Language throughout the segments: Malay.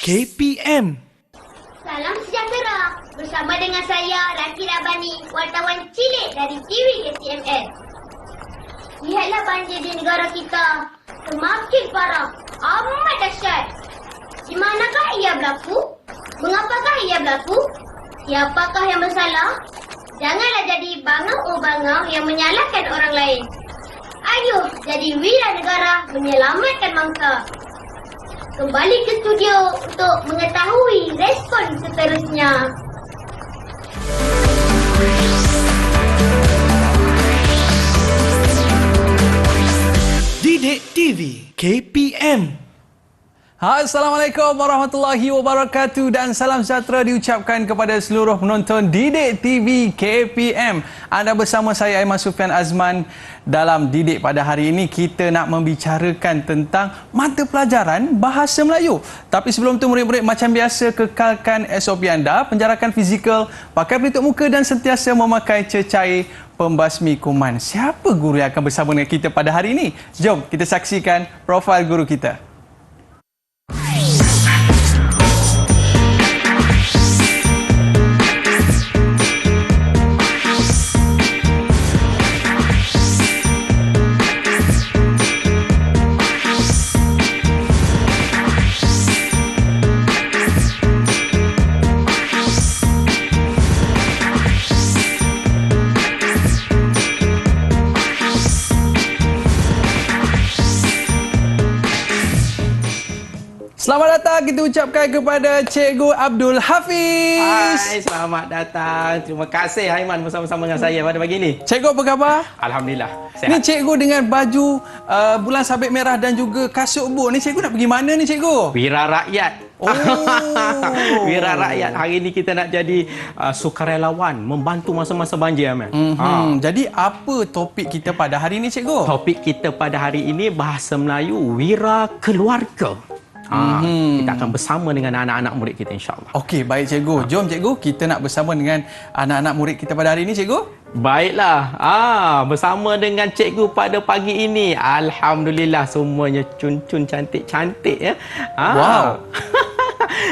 KPM. Salam sejahtera. Bersama dengan saya, Raki Rabani, wartawan cilik dari TV KCML. Lihatlah banjir di negara kita. Semakin parah. Amat dahsyat. Di manakah ia berlaku? Mengapakah ia berlaku? Siapakah yang bersalah? Janganlah jadi bangau-bangau yang menyalahkan orang lain. Ayuh, jadi wira negara menyelamatkan bangsa. Kembali ke studio untuk mengetahui respon seterusnya. Didik TV KPM. Assalamualaikum warahmatullahi wabarakatuh dan salam sejahtera diucapkan kepada seluruh penonton Didik TV KPM. Anda bersama saya Aiman Sufian Azman. Dalam Didik pada hari ini kita nak membicarakan tentang mata pelajaran Bahasa Melayu. Tapi sebelum tu murid-murid macam biasa kekalkan SOP anda, penjarakan fizikal, pakai pelitup muka dan sentiasa memakai cecair pembasmi kuman. Siapa guru yang akan bersama dengan kita pada hari ini? Jom kita saksikan profil guru kita. Selamat datang kita ucapkan kepada Cikgu Abdul Hafiz. Hai, selamat datang. Terima kasih Haiman bersama-sama dengan saya pada pagi ini. Cikgu apa khabar? Alhamdulillah, Ni sihat. cikgu dengan baju bulan sabit merah dan juga kasut buk. Ni cikgu nak pergi mana ni cikgu? Wira rakyat. Oh. Wira rakyat. Hari ini kita nak jadi sukarelawan membantu masa-masa banjir, Aman. Jadi apa topik kita pada hari ini cikgu? Topik kita pada hari ini bahasa Melayu wira keluarga. Kita akan bersama dengan anak-anak murid kita, insya-Allah. Okey, baik cikgu. Jom cikgu, kita nak bersama dengan anak-anak murid kita pada hari ini cikgu. Baiklah, bersama dengan cikgu pada pagi ini. Alhamdulillah semuanya cun-cun cantik-cantik ya. Wow.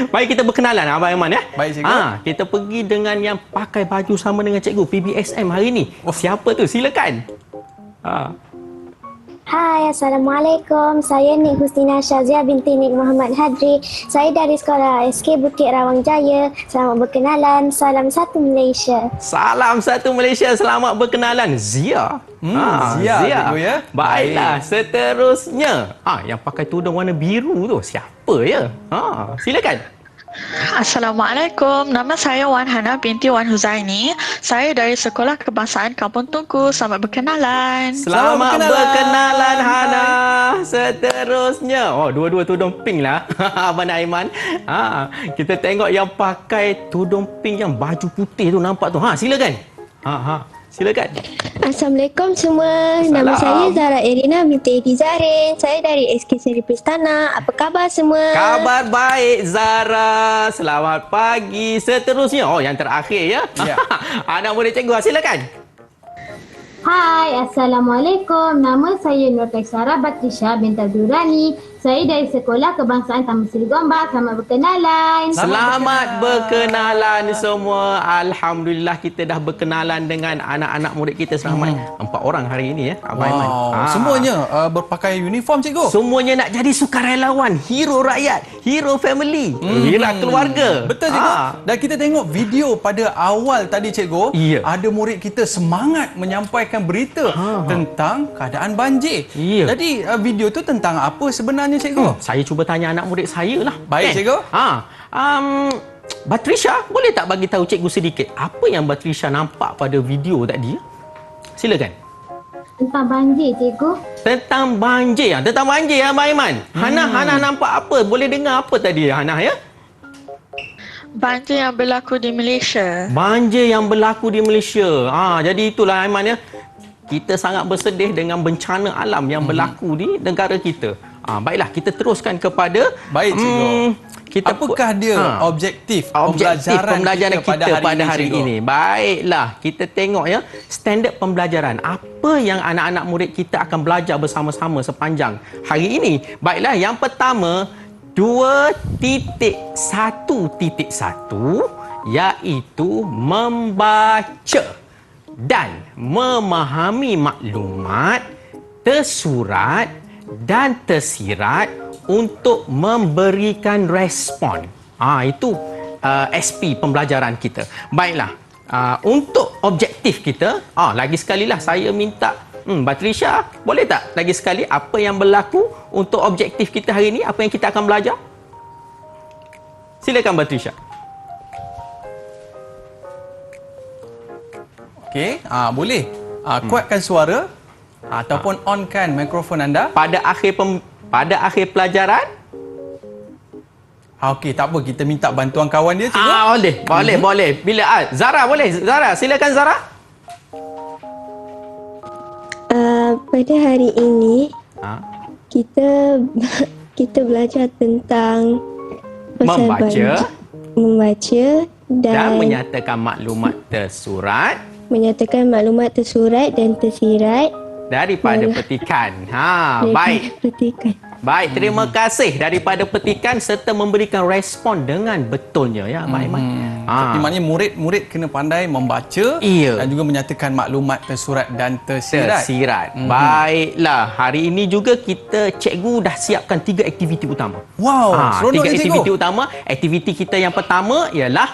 Baik, kita berkenalan Abang Aiman ya. Baik cikgu. Kita pergi dengan yang pakai baju sama dengan cikgu PBSM hari ini. Siapa tu? Silakan. Hai, Assalamualaikum. Saya Nik Hustina Syazia binti Nik Muhammad Hadri. Saya dari Sekolah SK Bukit Rawang Jaya. Selamat berkenalan. Salam satu Malaysia. Salam satu Malaysia. Selamat berkenalan. Zia. Zia cikgu ya. Baiklah, seterusnya. Yang pakai tudung warna biru tu siapa ya? Silakan. Assalamualaikum, nama saya Wan Hana binti Wan Huzaini. Saya dari Sekolah Kebangsaan Kampung Tunku. Selamat berkenalan. Selamat berkenalan Hana. Seterusnya. Dua-dua tudung pink lah. Abang Aiman. Kita tengok yang pakai tudung pink yang baju putih tu nampak tu. Silakan. Silakan. Assalamualaikum semua. Nama saya Zara Irina binti Edi Zarin. Saya dari SK Seri Pristana. Apa khabar semua? Kabar baik Zara. Selamat pagi. Seterusnya. Yang terakhir ya. Anak murid cikgu. Silakan. Hai, Assalamualaikum. Nama saya Nur Kaisara Batrisha binti Abdurrani. Saya dari Sekolah Kebangsaan Taman Seri Gombak. Selamat berkenalan. Selamat berkenalan semua. Alhamdulillah kita dah berkenalan dengan anak-anak murid kita selamat 4 orang hari ini ya. Abang Aiman. Semuanya berpakaian uniform cikgu. Semuanya nak jadi sukarelawan, hero rakyat, hero family, wira keluarga. Betul cikgu. Dan kita tengok video pada awal tadi cikgu, ada murid kita semangat menyampaikan berita tentang keadaan banjir. Jadi video tu tentang apa sebenarnya cikgu? Saya cuba tanya anak murid saya lah. Baik cikgu. Batrisha, boleh tak bagi tahu cikgu sedikit apa yang Batrisha nampak pada video tadi? Silakan. Tentang banjir, cikgu. Tentang banjir. Tentang banjir ya, Abang Aiman. Hana nampak apa? Boleh dengar apa tadi Hana ya? Banjir yang berlaku di Malaysia. Banjir yang berlaku di Malaysia. Jadi itulah Aiman ya. Kita sangat bersedih dengan bencana alam yang berlaku di negara kita. Baiklah, kita teruskan kepada baik cikgu. Apakah dia objektif pembelajaran kita pada hari ini? Baiklah, kita tengok ya standard pembelajaran. Apa yang anak-anak murid kita akan belajar bersama-sama sepanjang hari ini? Baiklah, yang pertama 2.1.1 iaitu membaca dan memahami maklumat tersurat dan tersirat untuk memberikan respon. Itu SP pembelajaran kita. Baiklah, untuk objektif kita, lagi sekali lah saya minta Batrisha, boleh tak lagi sekali apa yang berlaku untuk objektif kita hari ini, apa yang kita akan belajar? Silakan Batrisha. Okey, boleh. Kuatkan suara ataupun onkan mikrofon anda. Pada akhir pelajaran, Okey, tak apa, kita minta bantuan kawan dia, cikgu. boleh. Bila Zara boleh? Zara, silakan Zara. Pada hari ini kita belajar tentang membaca dan menyatakan maklumat tersurat dan tersirat daripada petikan. Baik. Baik, terima kasih daripada petikan serta memberikan respon dengan betulnya ya, Mak Aiman. Tapi maknanya murid-murid kena pandai membaca dan juga menyatakan maklumat tersurat dan tersirat. Baiklah, hari ini juga cikgu dah siapkan 3 aktiviti utama. Wow, seronok 3 ya, aktiviti cikgu. utama. Aktiviti kita yang pertama ialah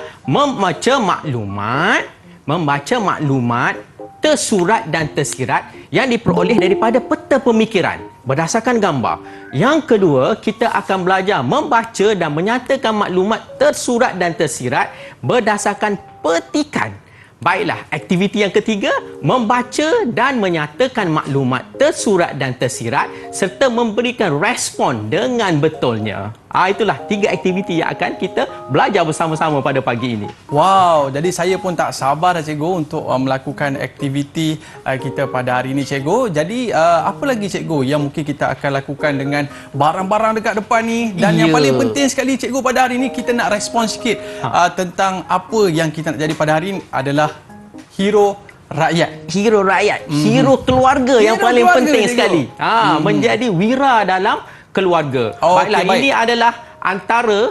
membaca maklumat tersurat dan tersirat yang diperoleh daripada peta pemikiran berdasarkan gambar. Yang kedua, kita akan belajar membaca dan menyatakan maklumat tersurat dan tersirat berdasarkan petikan. Baiklah, aktiviti yang ketiga, membaca dan menyatakan maklumat tersurat dan tersirat serta memberikan respon dengan betulnya. Itulah 3 aktiviti yang akan kita belajar bersama-sama pada pagi ini. Wow, jadi saya pun tak sabar dah, cikgu, untuk melakukan aktiviti kita pada hari ini, cikgu. Jadi apa lagi, cikgu, yang mungkin kita akan lakukan dengan barang-barang dekat depan ni? Dan yang paling penting sekali, cikgu, pada hari ini kita nak respon sikit tentang apa yang kita nak jadi pada hari ini adalah hero rakyat. Hero keluarga yang paling penting sekali. Menjadi wira dalam keluarga. Baiklah, ini adalah antara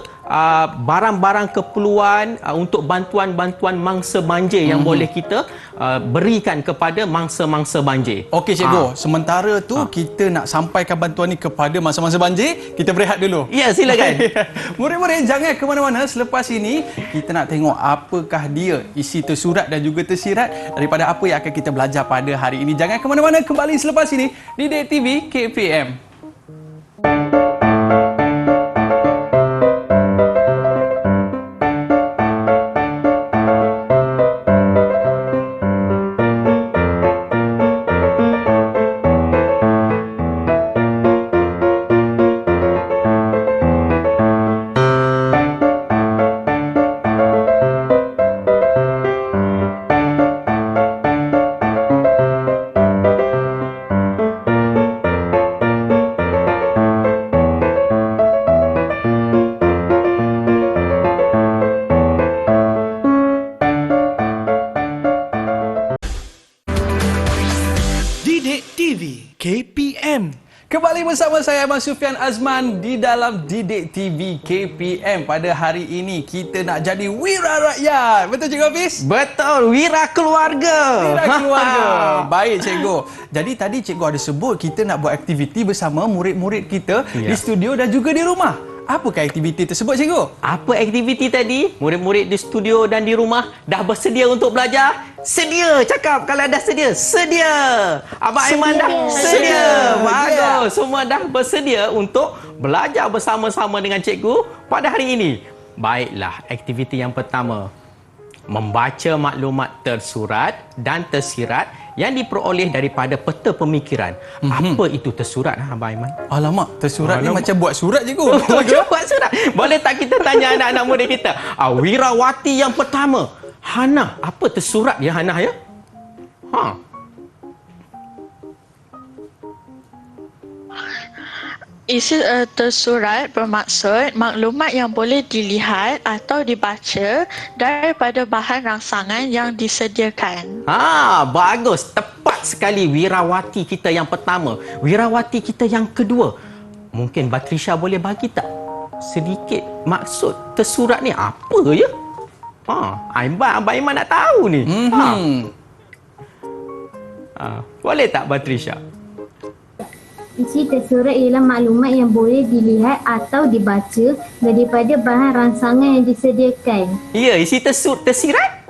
barang-barang keperluan untuk bantuan-bantuan mangsa banjir yang boleh kita berikan kepada mangsa-mangsa banjir. Okey, cikgu. Sementara tu kita nak sampaikan bantuan ni kepada mangsa-mangsa banjir, kita berehat dulu. Ya, silakan. Murid-murid jangan ke mana-mana. Selepas ini kita nak tengok apakah dia isi tersurat dan juga tersirat daripada apa yang akan kita belajar pada hari ini. Jangan ke mana-mana, kembali selepas ini di Didik TV KPM. Didik TV KPM. Kembali bersama saya Ahmad Sufian Azman di dalam Didik TV KPM. Pada hari ini kita nak jadi wira rakyat. Betul, Cikgu Hafiz? Betul, wira keluarga. Wira keluarga. Baik, Cikgu. Jadi tadi Cikgu ada sebut kita nak buat aktiviti bersama murid-murid kita di studio dan juga di rumah. Apakah aktiviti tersebut, Cikgu? Apa aktiviti tadi? Murid-murid di studio dan di rumah dah bersedia untuk belajar? Sedia. Cakap kalau dah sedia. Sedia. Abang Aiman dah sedia. Bagus. Semua dah bersedia untuk belajar bersama-sama dengan cikgu pada hari ini. Baiklah, aktiviti yang pertama. Membaca maklumat tersurat dan tersirat yang diperoleh daripada peta pemikiran. Apa itu tersurat, Abang Aiman? Alamak, tersurat ni macam buat surat, cikgu. Macam buat surat. Boleh tak kita tanya anak-anak murid kita? Wirawati yang pertama. Hana, apa tersurat ya, Hana, ya? Isi tersurat bermaksud maklumat yang boleh dilihat atau dibaca daripada bahan rangsangan yang disediakan. Bagus. Tepat sekali wirawati kita yang pertama. Wirawati kita yang kedua. Mungkin Batrisha boleh bagi tak sedikit maksud tersurat ni apa ya? Abang Aiman nak tahu ni. Boleh tak Batrisha? Isi tersurat ialah maklumat yang boleh dilihat atau dibaca daripada bahan rangsangan yang disediakan. Ya, isi tersirat?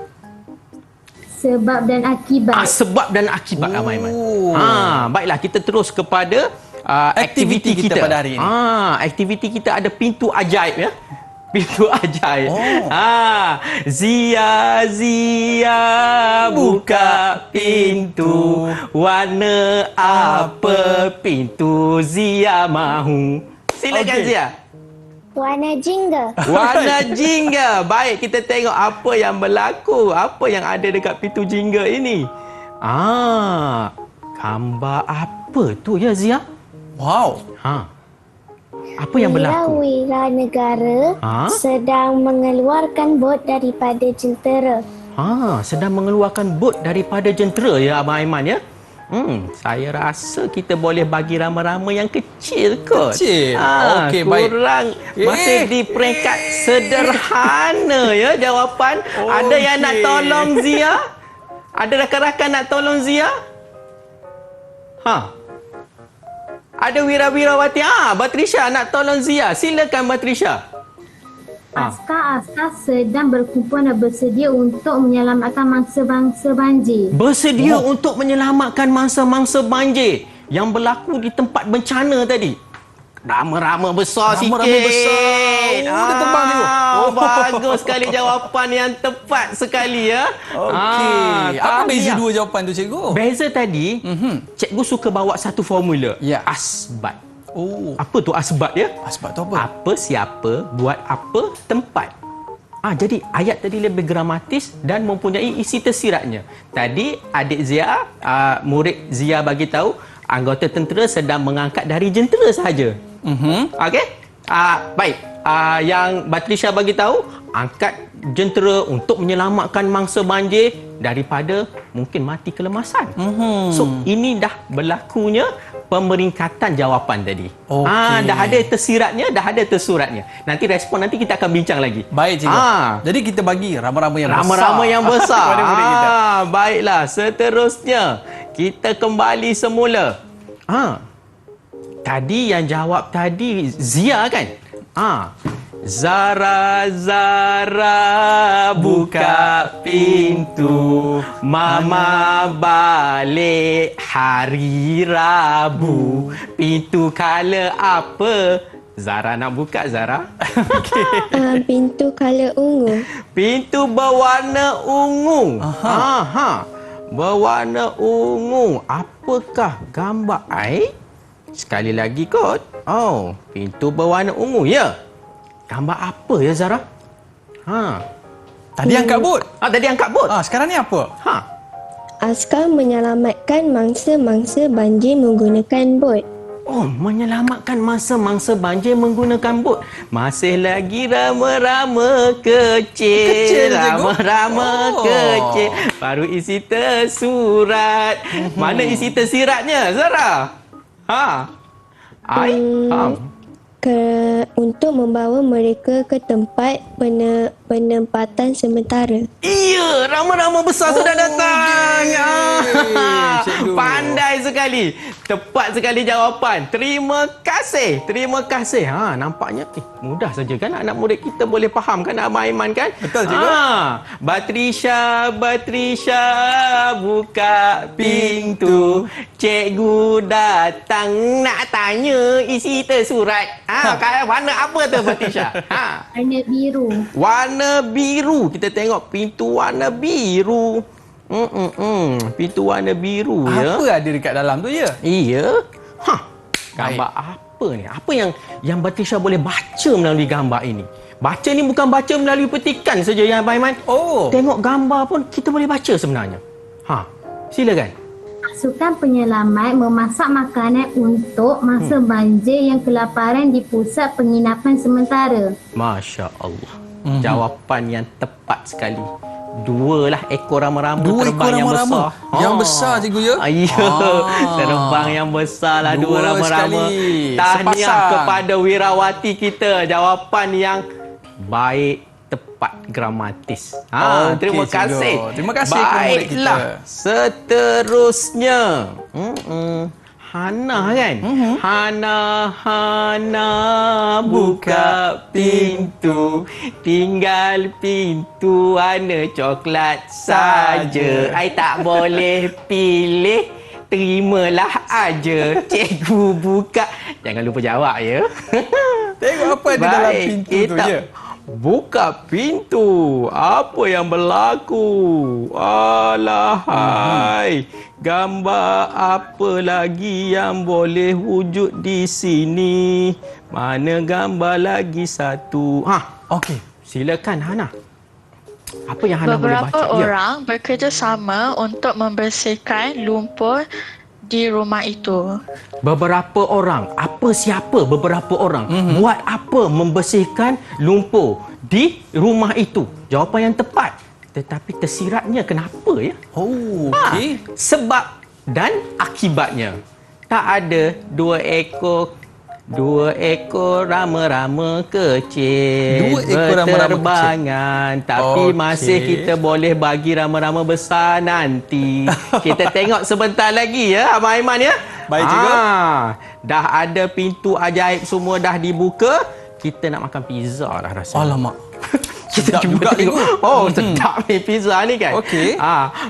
Sebab dan akibat. Sebab dan akibat Abang Aiman. Baiklah, kita terus kepada aktiviti kita pada hari ini. Aktiviti kita ada pintu ajaib ya. Pintu ajaib. Zia buka pintu. Warna apa pintu Zia mahu? Silakan Zia. Warna jingga. Warna jingga. Baik, kita tengok apa yang berlaku. Apa yang ada dekat pintu jingga ini. Gambar apa tu ya Zia? Wow. Apa yang berlaku? Wira negara sedang mengeluarkan bot daripada jentera. Sedang mengeluarkan bot daripada jentera ya Abang Aiman ya. Saya rasa kita boleh bagi rama-rama yang kecil kot. Kecil? Okey, baik. Kurang masih di peringkat sederhana ya jawapan. Ada yang nak tolong Zia? Ada rakan-rakan nak tolong Zia? Ada wira-wirawati. Batrisha nak tolong Zia. Silakan Batrisha. Askar-askar sedang berkumpul dan bersedia untuk menyelamatkan mangsa-mangsa banjir. Bersedia untuk menyelamatkan mangsa-mangsa banjir yang berlaku di tempat bencana tadi. Rama-rama besar sikit. Rama-rama besar. Dia terbang tu. Bagus sekali jawapan yang tepat sekali ya. Okey. Apa beza dua jawapan tu cikgu? Beza tadi, cikgu suka bawa satu formula. Ya. Asbat. Apa tu asbat ya? Asbat tu apa? Apa, siapa, buat apa, tempat. Jadi ayat tadi lebih gramatis dan mempunyai isi tersiratnya. Tadi adik Zia, murid Zia bagi tahu anggota tentera sedang mengangkat dari jentera sahaja. Okey? Baik. Yang Batrisha bagi tahu, angkat jentera untuk menyelamatkan mangsa banjir daripada mungkin mati kelemasan. So, ini dah berlakunya pemeringkatan jawapan tadi. Dah ada tersiratnya, dah ada tersuratnya. Nanti respon nanti kita akan bincang lagi. Baik cikgu. Jadi kita bagi rama-rama yang besar. Rama-rama yang besar. kepada murid kita. Baiklah, seterusnya kita kembali semula. Tadi yang jawab tadi Zia kan? Zara buka pintu, Mama balik hari Rabu. Pintu kala apa? Zara nak buka Zara? Pintu kala ungu. Pintu berwarna ungu. Berwarna ungu. Apakah gambar air? Sekali lagi kot. Pintu berwarna ungu ya. Gambar apa ya Zara? Tadi angkat bot. Tadi angkat bot. Sekarang ni apa? Askar menyelamatkan mangsa-mangsa banjir menggunakan bot. Menyelamatkan mangsa-mangsa banjir menggunakan bot. Masih lagi rama-rama kecil. Rama-rama kecil. Baru isi tersurat. Mana isi tersiratnya Zara? Untuk membawa mereka ke tempat penempatan sementara. Iya, rama-rama besar sudah datang. Pandai sekali. Tepat sekali jawapan. Terima kasih. Terima kasih. Nampaknya mudah saja kan anak murid kita boleh faham kan Abang Aiman kan? Betul cikgu. Batrisha buka pintu. Cikgu datang nak tanya isi tersurat. Warna apa tu Batrisha? Warna biru. Warna biru. Kita tengok pintu warna biru. Pintu warna biru ya. Apa ada dekat dalam tu ya? Iya. Gambar apa ni? Apa yang Batrisha boleh baca melalui gambar ini? Baca ni bukan baca melalui petikan saja ya Abang Aiman. Tengok gambar pun kita boleh baca sebenarnya. Silakan. Pasukan penyelamat memasak makanan untuk mangsa banjir yang kelaparan di pusat penginapan sementara. Masya Allah. Jawapan yang tepat sekali. 2 lah ekor rama-rama 2 ekor terbang yang rama-rama. besar. Yang besar cikgu ya? Ya, terbang yang besar lah 2 2 rama-rama. sekali. Tahniah Sepasang. kepada Wirawati kita. Jawapan yang baik, tepat, gramatis. Okey, Terima cikgu. kasih. Terima kasih kepada murid kita. Baiklah. Seterusnya. Hana kan? Hana buka pintu, tinggal pintu warna coklat saja. I tak boleh pilih, terimalah aja. Cikgu buka. Jangan lupa jawab ya. Tengok apa di dalam pintu tu ya. Buka pintu. Apa yang berlaku? Alahai. Gambar apa lagi yang boleh wujud di sini? Mana gambar lagi satu? Okey. Silakan Hana. Apa yang Hana boleh baca? Beberapa orang bekerjasama untuk membersihkan lumpur di rumah itu. Beberapa orang. Apa siapa beberapa orang? Buat apa membersihkan lumpur di rumah itu? Jawapan yang tepat. Tetapi tersiratnya kenapa ya? Oh, okey. Sebab dan akibatnya. Tak ada 2 ekor rama-rama kecil 2 ekor rama-rama berterbangan, tapi Okey. masih kita boleh bagi rama-rama besar nanti. Kita tengok sebentar lagi ya Abang Aiman ya. Baik, cikgu. Dah ada pintu ajaib semua dah dibuka. Kita nak makan pizza dah rasanya. Alamak. Kita Sedap cuba juga, tengok. cikgu. Oh, sedap ni pizza ni kan. Okey.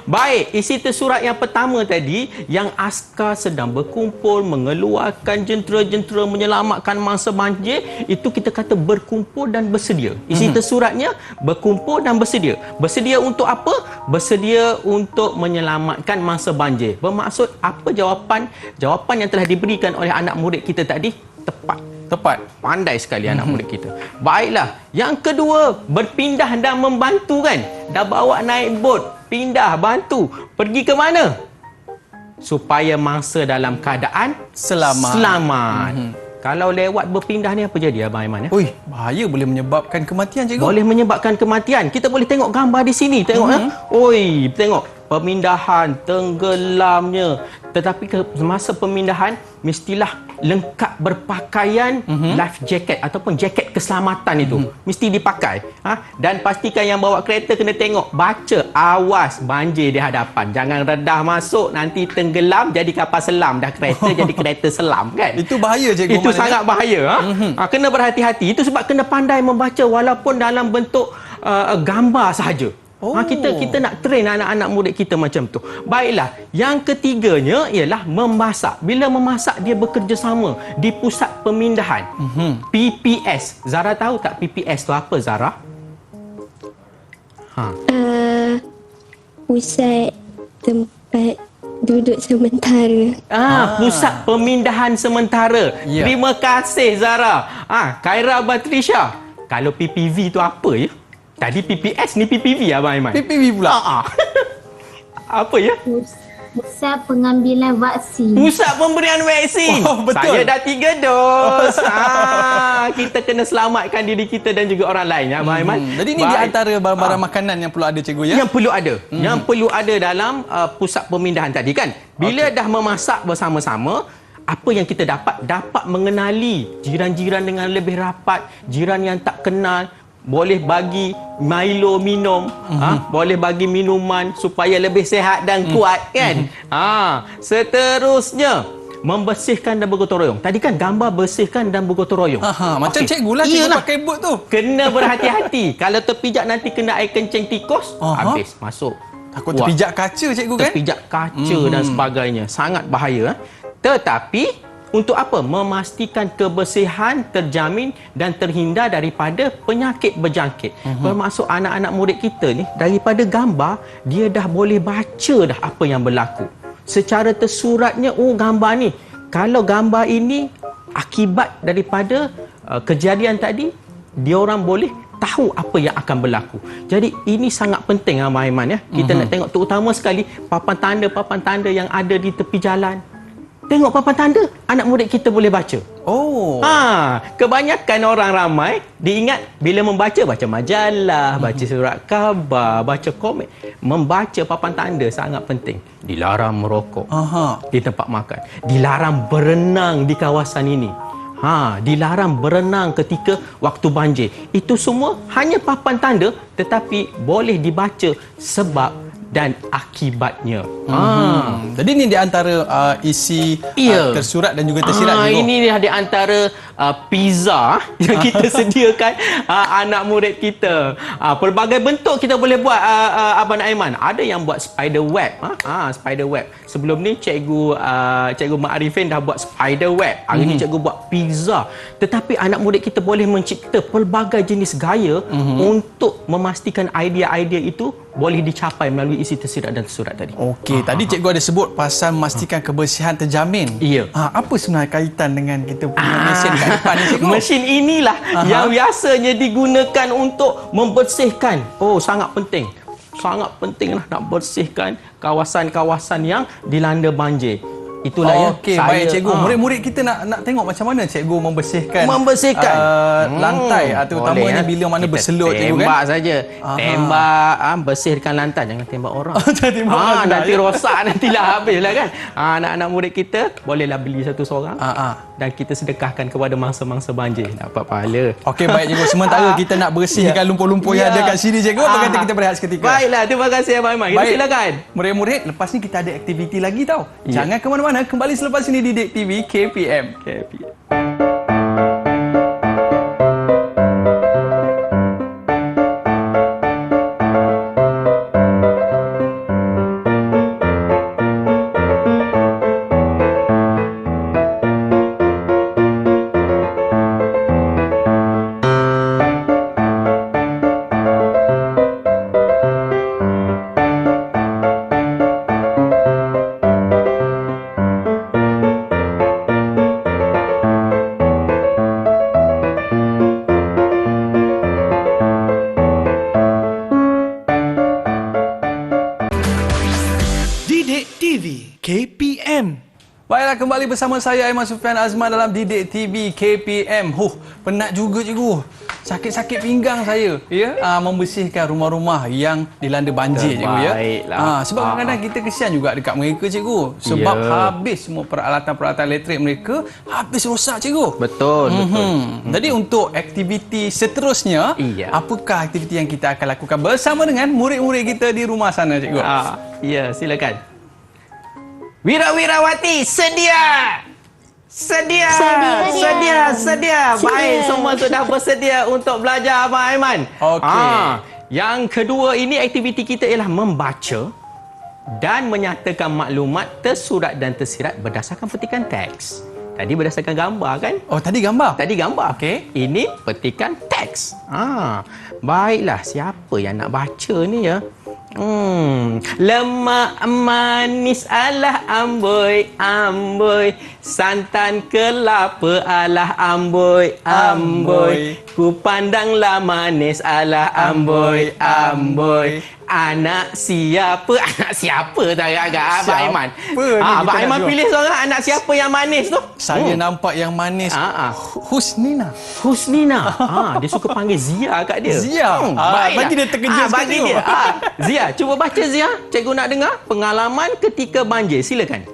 Baik, isi tersurat yang pertama tadi, yang askar sedang berkumpul mengeluarkan jentera-jentera menyelamatkan mangsa banjir, itu kita kata berkumpul dan bersedia. Isi tersuratnya berkumpul dan bersedia. Bersedia untuk apa? Bersedia untuk menyelamatkan mangsa banjir. Bermaksud apa jawapan? Jawapan yang telah diberikan oleh anak murid kita tadi tepat. Tepat. Pandai sekali anak murid kita. Baiklah. Yang kedua, berpindah dan membantu kan? Dah bawa naik bot, pindah, bantu. Pergi ke mana? Supaya mangsa dalam keadaan selamat. Kalau lewat berpindah ni apa jadi Abang Aiman ya? Ui, bahaya, boleh menyebabkan kematian cikgu. Boleh menyebabkan kematian. Kita boleh tengok gambar di sini. Tengok ya. Oi, tengok pemindahan, tenggelamnya. Tetapi semasa pemindahan mestilah lengkap berpakaian life jacket ataupun jaket keselamatan itu. Mesti dipakai. Dan pastikan yang bawa kereta kena tengok, baca, awas banjir di hadapan. Jangan redah masuk, nanti tenggelam jadi kapal selam. Dah kereta jadi kereta selam kan? Itu bahaya cikgu. Itu sangat bahaya. Kena berhati-hati. Itu sebab kena pandai membaca walaupun dalam bentuk gambar sahaja. Kita nak train anak-anak murid kita macam tu. Baiklah, yang ketiganya ialah memasak. Bila memasak dia bekerjasama di pusat pemindahan. PPS. Zara tahu tak PPS tu apa Zara? Pusat tempat duduk sementara. Pusat pemindahan sementara. Ya. Terima kasih Zara. Khaira Batrisha. Kalau PPV tu apa ya? Tadi PPS ni PPV Abang Aiman. PPV pula. Apa ya? Pusat pengambilan vaksin. Pusat pemberian vaksin. Oh, betul. Saya dah 3 dos. Kita kena selamatkan diri kita dan juga orang lain ya Abang Aiman. Jadi ni di antara barang-barang makanan yang perlu ada cikgu ya. Yang perlu ada. Yang perlu ada dalam pusat pemindahan tadi kan. Bila dah memasak bersama-sama, apa yang kita dapat mengenali jiran-jiran dengan lebih rapat, jiran yang tak kenal. Boleh bagi Milo minum, boleh bagi minuman supaya lebih sihat dan kuat kan. Seterusnya membersihkan dan bergotong royong. Tadi kan gambar bersihkan dan bergotong royong. Macam cikgu lah, cikgu pakai boot tu. Kena berhati-hati. Kalau terpijak nanti kena air kencing tikus, habis masuk. Takut terpijak kaca cikgu kan? Terpijak kaca dan sebagainya. Sangat bahaya. Tetapi untuk apa? Memastikan kebersihan terjamin dan terhindar daripada penyakit berjangkit. Bermaksud anak-anak murid kita ni, daripada gambar, dia dah boleh baca dah apa yang berlaku. Secara tersuratnya, gambar ni. Kalau gambar ini akibat daripada kejadian tadi, dia orang boleh tahu apa yang akan berlaku. Jadi ini sangat penting Abang Aiman ya. Kita nak tengok terutama sekali papan tanda yang ada di tepi jalan. Tengok papan tanda, anak murid kita boleh baca. Oh. Kebanyakan orang ramai diingat bila baca majalah, baca surat khabar, baca komik, membaca papan tanda sangat penting. Dilarang merokok di tempat makan, dilarang berenang di kawasan ini. Dilarang berenang ketika waktu banjir. Itu semua hanya papan tanda tetapi boleh dibaca sebab dan akibatnya. Jadi ini di antara isi tersurat dan juga tersirat. Ini di antara pizza yang kita sediakan anak murid kita. Pelbagai bentuk kita boleh buat Abang Aiman. Ada yang buat spider web. Spider web. Sebelum ni Cikgu Mak Arifin dah buat spider web. Hari ni cikgu buat pizza. Tetapi anak murid kita boleh mencipta pelbagai jenis gaya untuk memastikan idea-idea itu boleh dicapai melalui isi tersirat dan tersurat tadi. Okey, tadi cikgu ada sebut pasal memastikan kebersihan terjamin. Ya. Apa sebenarnya kaitan dengan kita punya mesin kat depan ni, cikgu? Mesin inilah yang biasanya digunakan untuk membersihkan. Sangat penting. Sangat pentinglah nak bersihkan kawasan-kawasan yang dilanda banjir. Itulah Okey, baik cikgu. Murid-murid kita nak tengok macam mana cikgu membersihkan lantai atau terutamanya bila mana berselut cikgu kan. Tembak saja. Tembak bersihkan lantai, jangan tembak orang. Nanti rosak, nantilah habislah kan. Anak-anak murid kita bolehlah beli satu seorang dan kita sedekahkan kepada mangsa-mangsa banjir, dapat pahala. Okey, baik cikgu. Sementara kita nak bersihkan lumpur-lumpur yang ada kat sini cikgu, apa kata kita berehat seketika? Baiklah, terima kasih Abang Aiman. Kita silakan. Murid-murid, lepas ni kita ada aktiviti lagi tau. Jangan ke mana-mana. Kembali selepas ini di Didik TV KPM. Didik TV KPM. Baiklah, kembali bersama saya Aiman Sufian Azman dalam Didik TV KPM. Penat juga cikgu. Sakit-sakit pinggang saya membersihkan rumah-rumah yang dilanda banjir cikgu ya. Sebab kadang-kadang kita kesian juga dekat mereka cikgu. Sebab habis semua peralatan-peralatan elektrik mereka habis rosak cikgu. Betul. Jadi untuk aktiviti seterusnya, apakah aktiviti yang kita akan lakukan bersama dengan murid-murid kita di rumah sana cikgu? Silakan. Wira-wirawati sedia. Sedia. Baik, semua sudah bersedia untuk belajar Abang Aiman. Okey. Yang kedua ini aktiviti kita ialah membaca dan menyatakan maklumat tersurat dan tersirat berdasarkan petikan teks. Tadi berdasarkan gambar kan? Tadi gambar? Tadi gambar. Okey. Ini petikan teks. Baiklah, siapa yang nak baca ni ya? Lemak manis alah amboi, amboi. Santan kelapa alah amboi, amboi. Ku pandanglah manis alah amboi, amboi. Anak siapa? Anak siapa tak agak Abang Aiman? Abang Aiman pilih seorang anak siapa yang manis tu? Saya nampak yang manis. Husnina. Dia suka panggil Zia kat dia. Zia. Bagi dia terkejut bagi dia. Zia, cuba baca Zia. Cikgu nak dengar pengalaman ketika banjir. Silakan.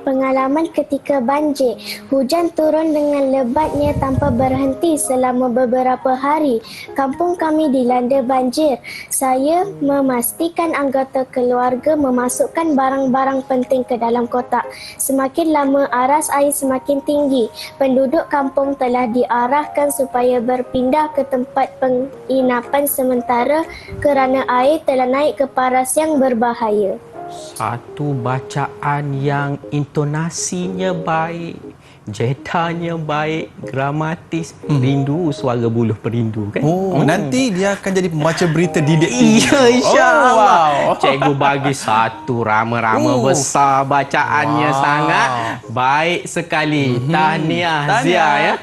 Pengalaman ketika banjir. Hujan turun dengan lebatnya tanpa berhenti selama beberapa hari. Kampung kami dilanda banjir. Saya memastikan anggota keluarga memasukkan barang-barang penting ke dalam kotak. Semakin lama aras air semakin tinggi. Penduduk kampung telah diarahkan supaya berpindah ke tempat penginapan sementara kerana air telah naik ke paras yang berbahaya. Satu bacaan yang intonasinya baik, jedanya baik, gramatis, rindu suara buluh perindu kan? Nanti dia akan jadi pembaca berita Didik TV. Iya, insya-Allah. Cikgu bagi satu rama-rama besar, bacaannya sangat baik sekali. Tahniah Zia ya.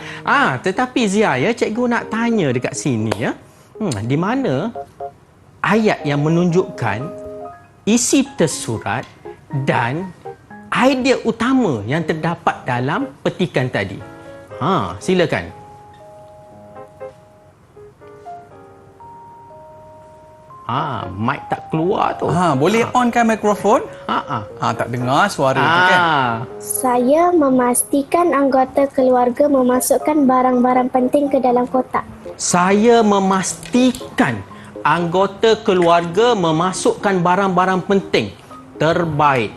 Tetapi Zia ya, cikgu nak tanya dekat sini ya. Di mana ayat yang menunjukkan isi tersurat dan idea utama yang terdapat dalam petikan tadi? Silakan. Mic tak keluar tu. Boleh onkan mikrofon? Ha. Tak dengar suara tu kan? Saya memastikan anggota keluarga memasukkan barang-barang penting ke dalam kotak. Saya memastikan anggota keluarga memasukkan barang-barang penting. Terbaik.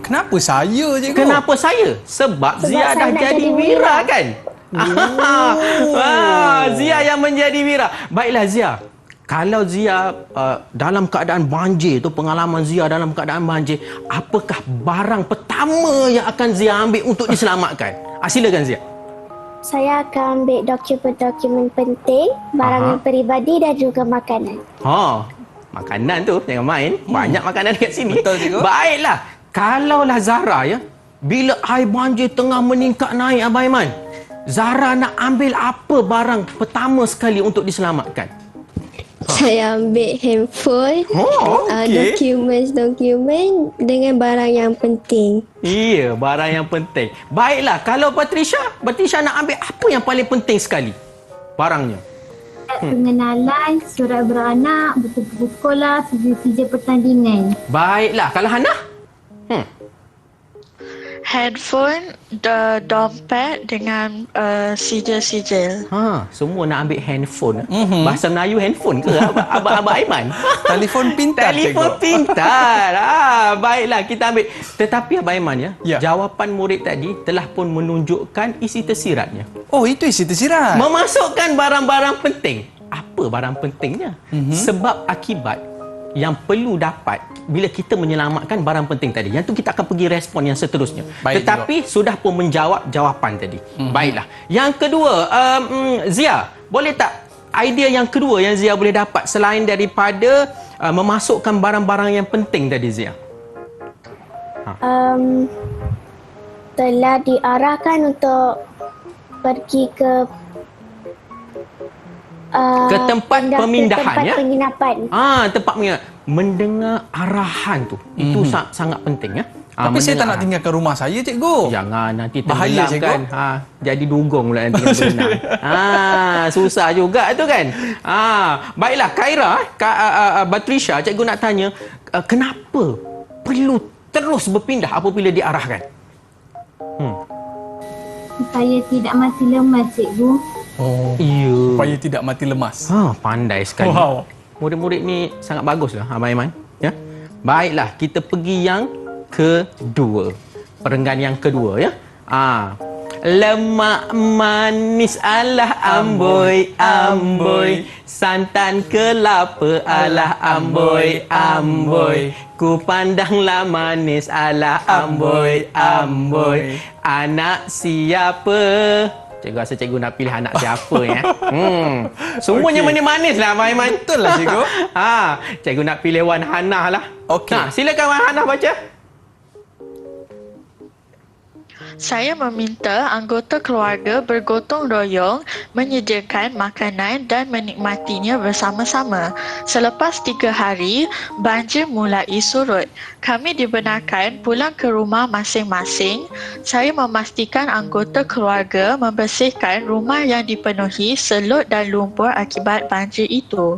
Kenapa saya, cikgu? Kenapa saya? Sebab Zia dah saya nak jadi jadi Wira Wira. kan? Zia yang menjadi Wira. Baiklah Zia. Kalau Zia dalam keadaan banjir tu, pengalaman Zia dalam keadaan banjir, apakah barang pertama yang akan Zia ambil untuk diselamatkan? Silakan Zia. Saya akan ambil dokumen-dokumen penting, barangan peribadi dan juga makanan. Makanan tu jangan main. Banyak makanan dekat sini. Betul, cikgu. Baiklah. Kalaulah Zahra ya, bila air banjir tengah meningkat naik Abang Aiman, Zahra nak ambil apa barang pertama sekali untuk diselamatkan? Saya ambil handphone, okey. dokumen dengan barang yang penting. Iya, barang yang penting. Baiklah, kalau Patricia nak ambil apa yang paling penting sekali barangnya? Pengenalan, surat beranak, buku-buku sekolah, sijil-sijil pertandingan. Baiklah, kalau Hana? Handphone, dompet dengan sijil-sijil. Semua nak ambil handphone. Bahasa Melayu handphone ke Abang Aiman? Telefon pintar, Telefon cikgu. pintar. Baiklah, kita ambil. Tetapi Abang Aiman Ya. jawapan murid tadi telah pun menunjukkan isi tersiratnya. Oh, itu isi tersirat. Memasukkan barang-barang penting. Apa barang pentingnya? Sebab akibat yang perlu dapat bila kita menyelamatkan barang penting tadi. Yang tu kita akan pergi respon yang seterusnya. Baik, Tetapi sudah pun menjawab jawapan tadi. Baiklah. Yang kedua, Zia, boleh tak idea yang kedua yang Zia boleh dapat selain daripada memasukkan barang-barang yang penting tadi, Zia? Telah diarahkan untuk pergi ke Ke tempat pemindahan, tempat ya? penginapan. Tempat penginapan. Mendengar arahan tu. Itu sangat penting, ya? Tapi saya tak nak mendengar tinggalkan rumah saya, cikgu. Jangan, nanti Bahaya, tenggelam kan. Jadi dugong pula nanti berenang. Susah juga tu kan. Baiklah, Khaira, Patricia, cikgu nak tanya, kenapa perlu terus berpindah apabila diarahkan? Supaya tidak mati lemas, cikgu. Ya. Supaya tidak mati lemas. Pandai sekali. Wow. Murid-murid ni sangat baguslah, Abang Aiman. Ya? Baiklah, kita pergi yang kedua. Perenggan yang kedua, ya. Lemak manis alah amboi, amboi. Santan kelapa alah amboi, amboi. Ku pandanglah manis alah amboi, amboi. Anak siapa? Cikgu rasa cikgu nak pilih anak siapa ya? Semuanya manis-manis lah Abang Aiman. Betul lah, cikgu. Cikgu nak pilih Wan Hannah lah. Okey. Silakan Wan Hannah baca. Saya meminta anggota keluarga bergotong royong menyediakan makanan dan menikmatinya bersama-sama. Selepas 3 hari, banjir mulai surut. Kami dibenarkan pulang ke rumah masing-masing. Saya memastikan anggota keluarga membersihkan rumah yang dipenuhi selut dan lumpur akibat banjir itu.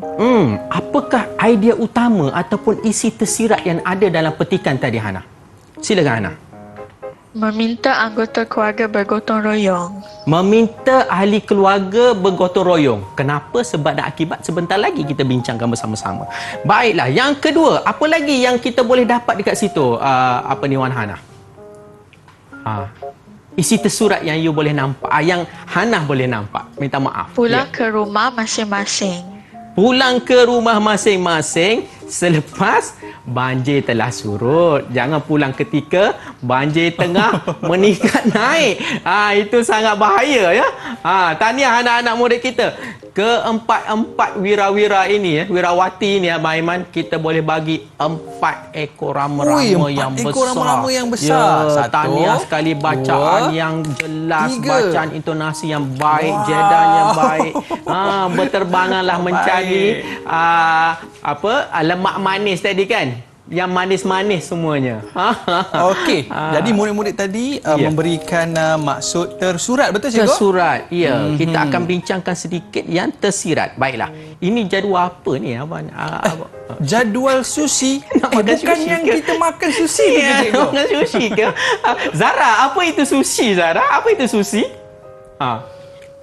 Apakah idea utama ataupun isi tersirat yang ada dalam petikan tadi, Hannah? Silakan, Hannah. Meminta anggota keluarga bergotong royong. Meminta ahli keluarga bergotong royong. Kenapa? Sebab dan akibat sebentar lagi kita bincangkan bersama-sama. Baiklah, yang kedua, apa lagi yang kita boleh dapat dekat situ? Wan Hannah? Isi tersurat yang you boleh nampak, yang Hannah boleh nampak. Minta maaf. Pulang ke rumah masing-masing. Pulang ke rumah masing-masing selepas banjir telah surut. Jangan pulang ketika banjir tengah meningkat naik. Itu sangat bahaya ya. Tahniah anak-anak murid kita. Keempat-empat wira-wira ini, wirawati ini Abang Aiman, kita boleh bagi 4 ekor rama-rama yang besar. 4 ekor rama-rama yang besar. Ya, tahniah sekali bacaan yang jelas, 3. bacaan intonasi yang baik, jedanya baik. Berterbanganlah mencari lemak manis tadi kan. yang manis-manis semuanya. Okey. Jadi murid-murid tadi memberikan maksud tersurat, betul cikgu? Tersurat. Ya, kita akan bincangkan sedikit yang tersirat. Baiklah. Ini jadual apa ni abang? Jadual sushi. Nak makan bukan sushi yang ke? kita makan sushi tu ke, cikgu? Makan sushi ke? Zara, apa itu sushi Zara? Apa itu sushi?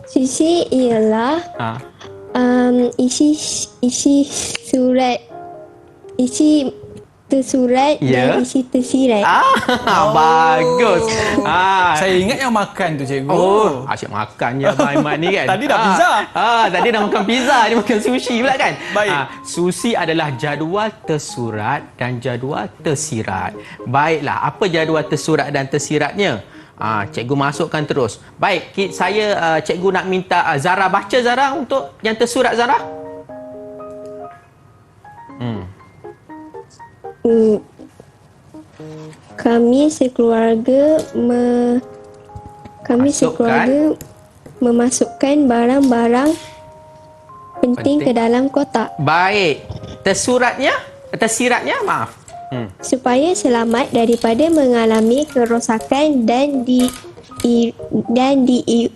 Sushi ialah isi surat, isi tersurat dan isi tersirat. Bagus. Saya ingat yang makan tu, cikgu. Oh, asyik makan je Abang Aiman ni kan. Tadi dah pizza. Tadi dah makan pizza, dia makan sushi pula kan. Baik. Sushi adalah jadual tersurat dan jadual tersirat. Baiklah, apa jadual tersurat dan tersiratnya? Cikgu masukkan terus. Baik, saya cikgu nak minta Zara baca Zara untuk yang tersurat Zara. Kami sekeluarga memasukkan barang-barang penting ke dalam kotak Baik. Tersiratnya maaf. supaya selamat daripada mengalami kerosakan dan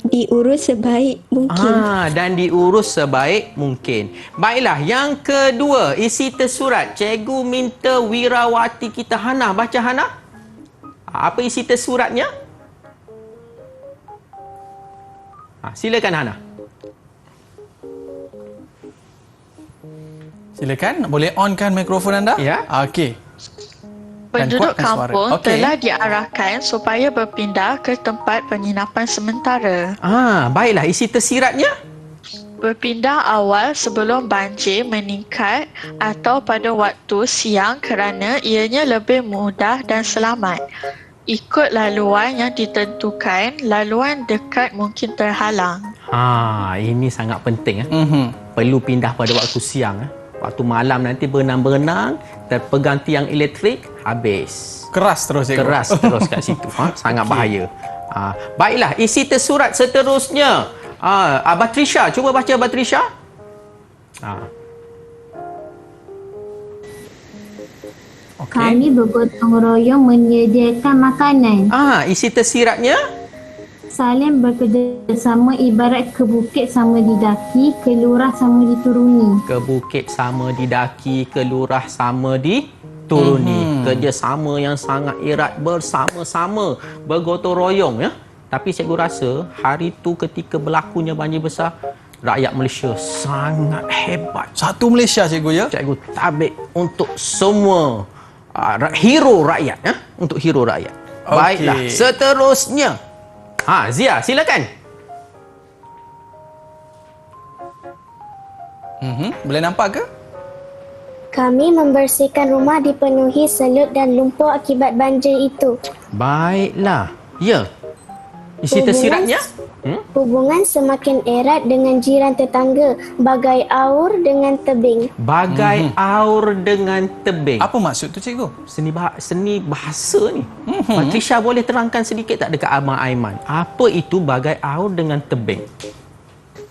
diurus sebaik mungkin. Dan diurus sebaik mungkin. Baiklah, yang kedua, isi tersurat. Cikgu minta Wirawati kita Hana baca Hana. Apa isi tersuratnya? Silakan Hana. Silakan, boleh onkan mikrofon anda? Ya. Okey. Penduduk kuatkan suara. kampung Okey. telah diarahkan supaya berpindah ke tempat penginapan sementara. Baiklah, isi tersiratnya? Berpindah awal sebelum banjir meningkat atau pada waktu siang kerana ianya lebih mudah dan selamat. Ikut laluan yang ditentukan, laluan dekat mungkin terhalang. Ini sangat penting. Perlu pindah pada waktu siang. Waktu malam nanti berenang-berenang, terpegang tiang elektrik, habis. Keras terus, cikgu. Keras terus kat situ. Sangat bahaya. Baiklah, isi tersurat seterusnya. Batrisha, cuba baca Batrisha. Kami bergotong royong menyediakan makanan. Isi tersiratnya? Saling bekerjasama ibarat ke bukit sama didaki, ke lurah sama dituruni. Ke bukit sama didaki, ke lurah sama dituruni. Kerjasama yang sangat erat, bersama-sama, bergotong royong ya. Tapi cikgu rasa hari tu ketika berlakunya banjir besar, rakyat Malaysia sangat hebat. Satu Malaysia, cikgu ya? Cikgu tabik untuk semua hero rakyat ya, untuk hero rakyat. Baiklah, seterusnya. Zia, silakan. Boleh nampak ke? Kami membersihkan rumah dipenuhi selut dan lumpur akibat banjir itu. Baiklah. Ya. Isi tersiratnya? Hubungan semakin erat dengan jiran tetangga, bagai aur dengan tebing. Bagai aur dengan tebing. Apa maksud tu, cikgu? Seni bahasa ni. Patricia boleh terangkan sedikit tak dekat Abang Aiman? Apa itu bagai aur dengan tebing?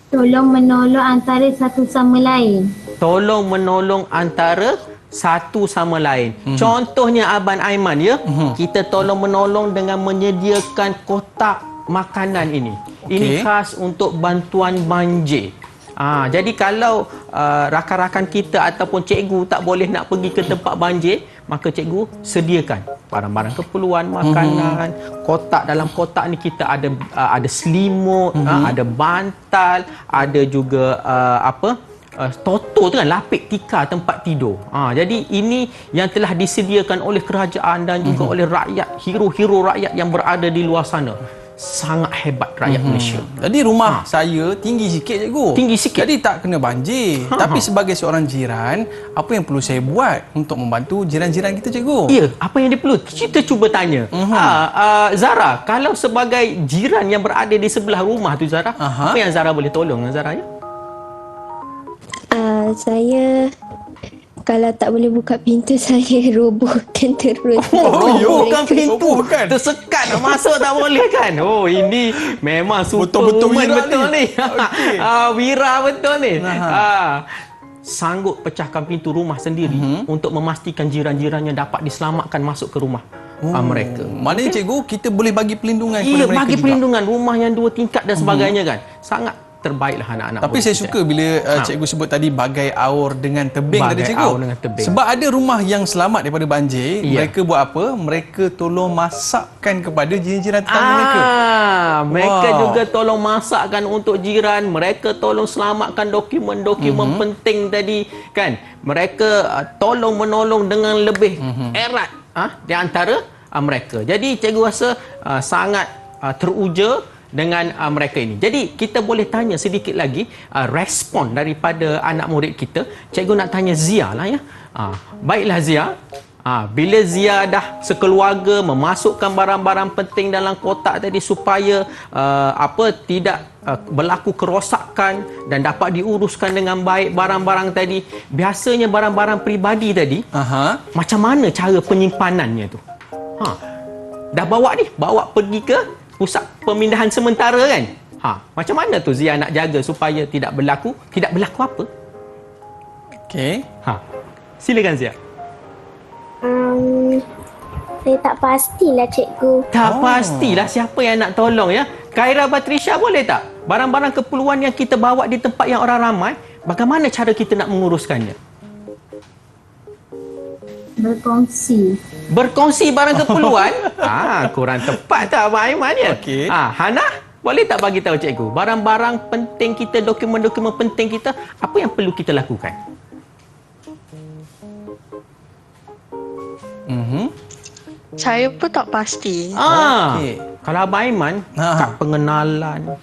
Tolong menolong antara satu sama lain. Tolong menolong antara satu sama lain. Contohnya Abang Aiman ya, kita tolong menolong dengan menyediakan kotak makanan ini. Ini khas untuk bantuan banjir. Jadi kalau rakan-rakan kita ataupun cikgu tak boleh nak pergi ke tempat banjir, maka cikgu sediakan barang-barang keperluan makanan. Kotak, dalam kotak ni kita ada selimut, ada bantal, ada juga toto tu kan, lapik tikar tempat tidur. Jadi ini yang telah disediakan oleh kerajaan dan juga oleh rakyat, hero-hero rakyat yang berada di luar sana. Sangat hebat rakyat Malaysia. Jadi rumah saya tinggi sikit, cikgu. Tinggi sikit. Jadi tak kena banjir. Tapi sebagai seorang jiran, apa yang perlu saya buat untuk membantu jiran-jiran kita, cikgu? Ya, apa yang dia perlu? Kita cuba tanya. Zara, kalau sebagai jiran yang berada di sebelah rumah tu Zara, apa yang Zara boleh tolong Zara ya? Saya kalau tak boleh buka pintu, saya robohkan terus. Robohkan pintu. Tersekat nak masuk tak boleh kan? Ini memang betul-betul Superwoman Wira betul ni. Wira betul ni. sanggup pecahkan pintu rumah sendiri untuk memastikan jiran-jirannya dapat diselamatkan masuk ke rumah mereka. Maknanya cikgu, kita boleh bagi pelindungan kepada Ya, mereka bagi juga. pelindungan rumah yang 2 tingkat dan sebagainya kan. Sangat terbaiklah anak-anak. Tapi murid saya kita. suka bila cikgu sebut tadi bagai aur dengan tebing tadi Bagai cikgu. aur dengan tebing. Sebab ada rumah yang selamat daripada banjir, Ya. mereka buat apa? Mereka tolong masakkan kepada jiran-jiran tetangga mereka. Mereka Wow. juga tolong masakkan untuk jiran, mereka tolong selamatkan dokumen-dokumen penting tadi kan. Mereka tolong menolong dengan lebih erat di antara mereka. Jadi cikgu rasa sangat teruja dengan mereka ini. Jadi kita boleh tanya sedikit lagi respon daripada anak murid kita. Cikgu nak tanya Zia lah ya. Baiklah Zia. Bila Zia dah sekeluarga memasukkan barang-barang penting dalam kotak tadi supaya tidak berlaku kerosakan dan dapat diuruskan dengan baik barang-barang tadi. Biasanya barang-barang peribadi tadi, macam mana cara penyimpanannya tu? Dah bawa pergi ke pusat pemindahan sementara kan? Macam mana tu Zia nak jaga supaya tidak berlaku apa? Okey. Silakan Zia. Saya tak pastilah cikgu. Tak pastilah siapa yang nak tolong ya. Khaira Batrisha boleh tak? Barang-barang keperluan yang kita bawa di tempat yang orang ramai, bagaimana cara kita nak menguruskannya? Berkongsi barang keperluan? Kurang tepat tak Abang Aiman ya? Okey. Hana, boleh tak bagi tahu cikgu, barang-barang penting kita, dokumen-dokumen penting kita, apa yang perlu kita lakukan? Saya pun tak pasti. Okey. Kalau Abang Aiman, kad pengenalan,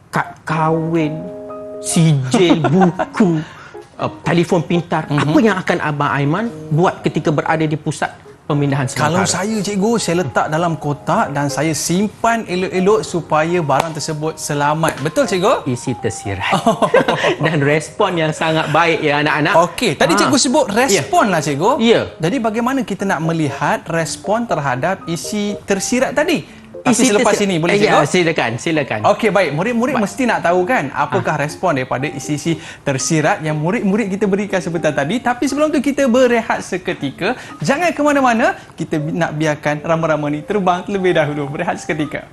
kad kahwin, sijil, buku, telefon pintar, apa yang akan Abang Aiman buat ketika berada di pusat pemindahan sementara? Kalau saya cikgu, saya letak dalam kotak dan saya simpan elok-elok supaya barang tersebut selamat. Betul cikgu? Isi tersirat. Dan respon yang sangat baik ya anak-anak. Okey, tadi cikgu sebut respon lah cikgu. Ya. Jadi bagaimana kita nak melihat respon terhadap isi tersirat tadi? Tapi Isi selepas tersirat. ini boleh cikgu? Silakan. Okey, baik. Murid-murid mesti nak tahu kan apakah respon daripada isi-isi tersirat yang murid-murid kita berikan sebentar tadi. Tapi sebelum tu kita berehat seketika. Jangan ke mana-mana. Kita nak biarkan rama-rama ni terbang terlebih dahulu. Berehat seketika.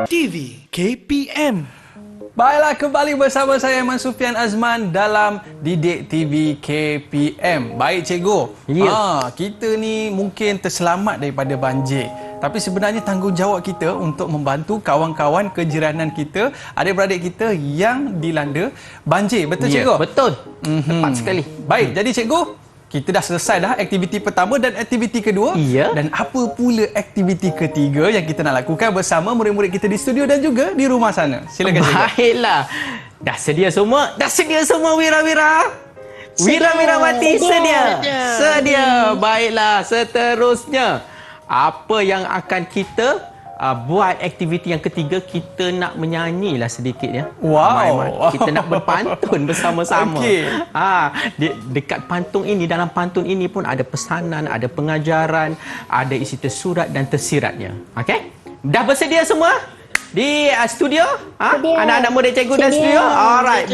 TV KPM. Baiklah, kembali bersama saya Aiman Sufian Azman dalam Didik TV KPM. Baik cikgu. Ya. Kita ni mungkin terselamat daripada banjir. Tapi sebenarnya tanggungjawab kita untuk membantu kawan-kawan kejiranan kita, adik-beradik kita yang dilanda banjir. Betul cikgu? Betul. Tepat sekali. Baik, jadi cikgu, kita dah selesai dah aktiviti pertama dan aktiviti kedua. Ya. Dan apa pula aktiviti ketiga yang kita nak lakukan bersama murid-murid kita di studio dan juga di rumah sana? Silakan cikgu. Baiklah. Dah sedia semua? Dah sedia semua Wira-Wira? Wira-Wirawati sedia. Baiklah, seterusnya apa yang akan kita buat aktiviti yang ketiga? Kita nak menyanyilah sedikit ya. Wow. Kita nak berpantun bersama-sama. Okey. Dekat pantun ini, dalam pantun ini pun ada pesanan, ada pengajaran, ada isi tersurat dan tersiratnya. Okey? Dah bersedia semua? Di studio? Sedia. Anak-anak murid cikgu dan Sedia. studio? Alright,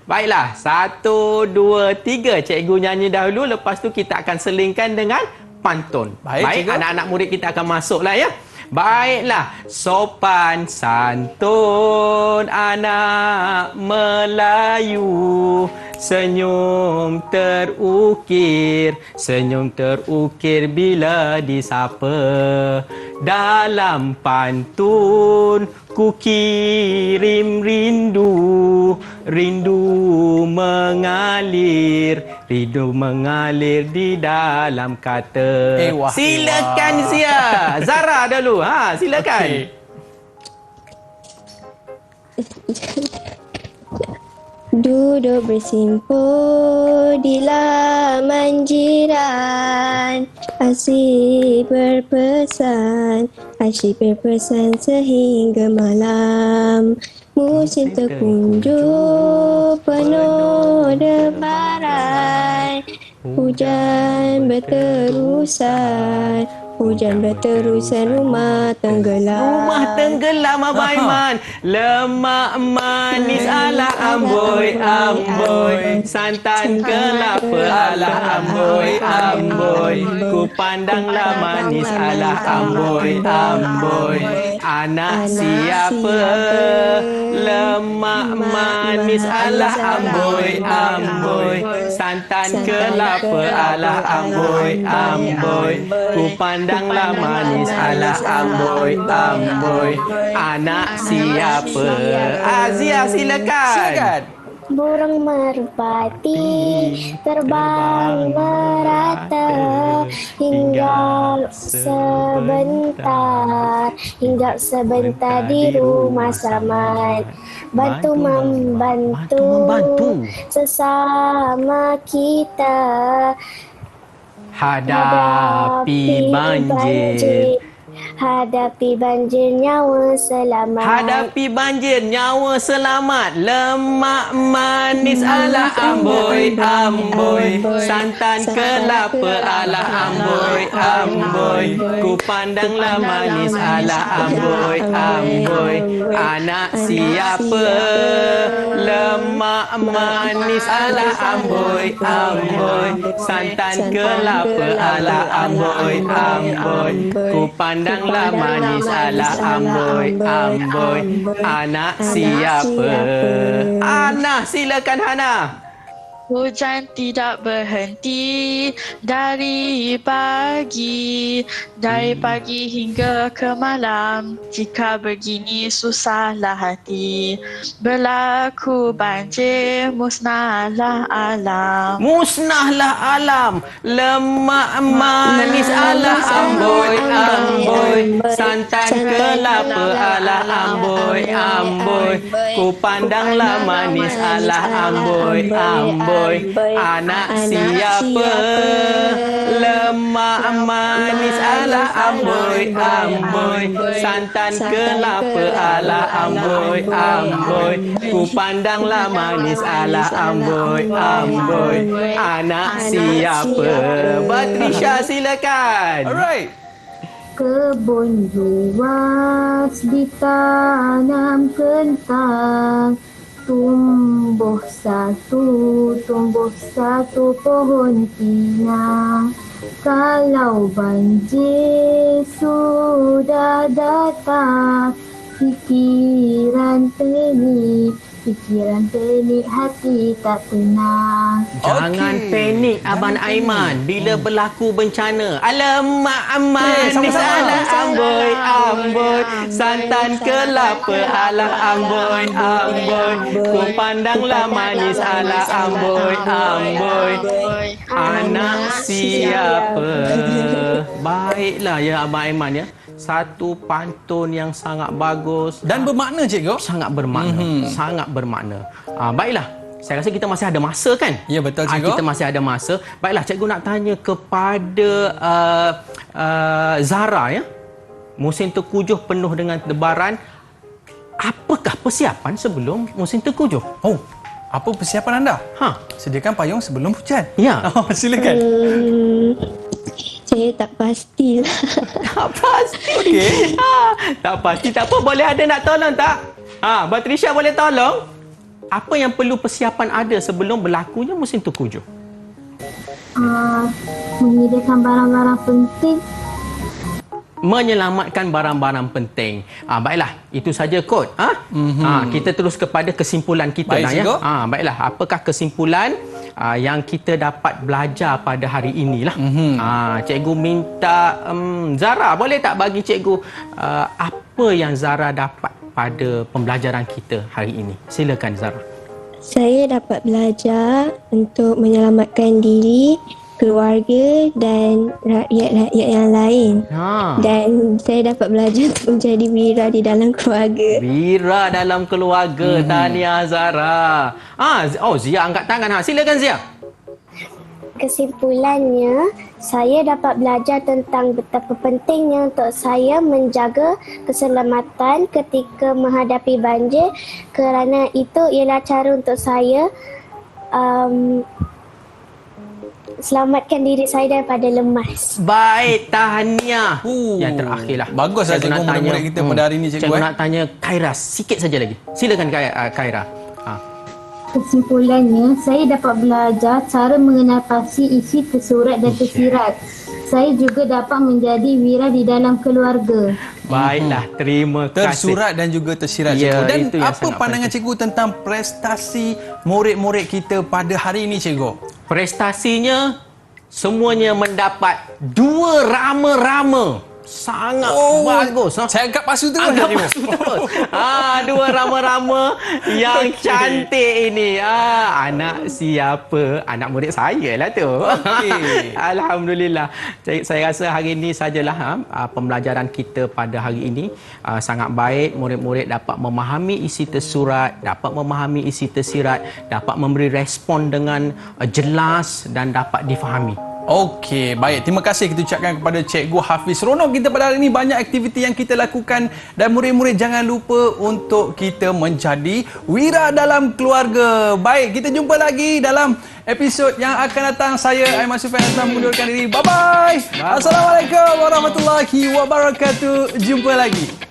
baiklah. 1, 2, 3. Cikgu nyanyi dahulu, lepas tu kita akan selingkan dengan pantun. Baik, cikgu. Anak-anak murid kita akan masuklah ya. Baiklah, sopan santun anak Melayu, senyum terukir bila disapa. dalam pantun ku kirim rindu, rindu mengalir di dalam kata. Silakan Zia. Zara dulu. Silakan. Duduk bersimpul di laman jiran, asyik berpesan sehingga malam. Musim terkunjung penuh debaran, hujan berterusan, rumah tenggelam Abang Aiman. Lemak manis ala amboi, santan kelapa ala amboi, ku pandanglah manis ala amboi. Anak siapa? Lemak manis ala amboi, santan kelapa ala amboi, ku pandanglah manis ala amboi. Anak siapa? Azia, silakan. Burung merpati terbang merata, hinggap sebentar di rumah selamat. Bantu membantu sesama kita hadapi banjir. Hadapi banjir, nyawa selamat. Lemak manis ala amboi, santan kelapa ala amboi. Ku pandanglah manis ala amboi. Anak siapa? Lemak manis ala amboi, santan kelapa ala amboi. Ku pandanglah manis ala amboi. Anak siapa? Hana, silakan Hana. Hujan tidak berhenti dari pagi hingga ke malam. Jika begini susahlah hati, berlaku banjir, musnahlah alam. Lemak manis ala amboi, santan kelapa ala amboi. Ku pandanglah manis ala amboi. Anak siapa? Lemak manis ala amboi, santan kelapa ala amboi. Ku pandanglah manis ala amboi. Anak siapa? Batrisha, silakan. Alright. Kebun luas ditanam kentang, tumbuh satu pohon pinang. Kalau banjir sudah datang, pikiran penik, hati tak tenang. Jangan panik Abang Aiman bila berlaku bencana. Alamak manis ala amboi, santan kelapa ala amboi. Ku pandanglah manis ala amboi. Anak siapa? Baiklah ya Abang Aiman ya. Satu pantun yang sangat bagus Dan bermakna, cikgu. sangat bermakna. Baiklah, saya rasa kita masih ada masa kan? Ya, betul, cikgu. Kita masih ada masa. Baiklah, cikgu nak tanya kepada Zara ya. Musim Tengkujuh penuh dengan debaran. Apakah persiapan sebelum musim Tengkujuh? Oh, apa persiapan anda? Sediakan payung sebelum hujan. Ya. Silakan. Saya tak pastilah. Tak pasti. Okey. Tak pasti, tak apa. Boleh ada nak tolong tak? Batrisha boleh tolong? Apa yang perlu persiapan ada sebelum berlakunya musim Tengkujuh? Menyediakan barang-barang penting. Menyelamatkan barang-barang penting. Baiklah, itu saja kot. Kita terus kepada kesimpulan kita. Baik, ya. Baiklah, apakah kesimpulan yang kita dapat belajar pada hari inilah. Cikgu minta Zara, boleh tak bagi cikgu apa yang Zara dapat pada pembelajaran kita hari ini? Silakan Zara. Saya dapat belajar untuk menyelamatkan diri, keluarga dan rakyat-rakyat yang lain. Dan saya dapat belajar untuk menjadi wira di dalam keluarga. Wira dalam keluarga. Tahniah Zara. Zia angkat tangan. Silakan Zia. Kesimpulannya, saya dapat belajar tentang betapa pentingnya untuk saya menjaga keselamatan ketika menghadapi banjir, kerana itu ialah cara untuk saya selamatkan diri saya daripada lemas. Baik, tahniah. Yang terakhirlah. Baguslah cikgu murid-murid kita pada hari ini, cikgu. Cikgu nak tanya Khaira sikit saja lagi. Silakan Khaira. Kesimpulannya, saya dapat belajar cara mengenal pasti isi tersurat dan tersirat. Saya juga dapat menjadi wira di dalam keluarga. Baiklah, terima kasih. Tersurat dan juga tersirat, Ya, cikgu. Dan itu yang apa sangat pandangan penting. cikgu tentang prestasi murid-murid kita pada hari ini, cikgu? Prestasinya semuanya mendapat 2 rama-rama. Sangat bagus. Saya anggap pasu terus. Anggap cikgu. pasu terus. 2 rama-rama yang cantik ini. Anak siapa? Anak murid saya lah tu. Alhamdulillah. Saya rasa hari ini sajalah pembelajaran kita pada hari ini. Sangat baik. Murid-murid dapat memahami isi tersurat, dapat memahami isi tersirat, dapat memberi respon dengan jelas dan dapat difahami. Okey, baik. Terima kasih kita ucapkan kepada Cikgu Hafiz. Seronok kita pada hari ini, banyak aktiviti yang kita lakukan dan murid-murid jangan lupa untuk kita menjadi wira dalam keluarga. Baik, kita jumpa lagi dalam episod yang akan datang. Saya Aiman Sufian Azman mengundurkan diri. Bye-bye. Assalamualaikum warahmatullahi wabarakatuh. Jumpa lagi.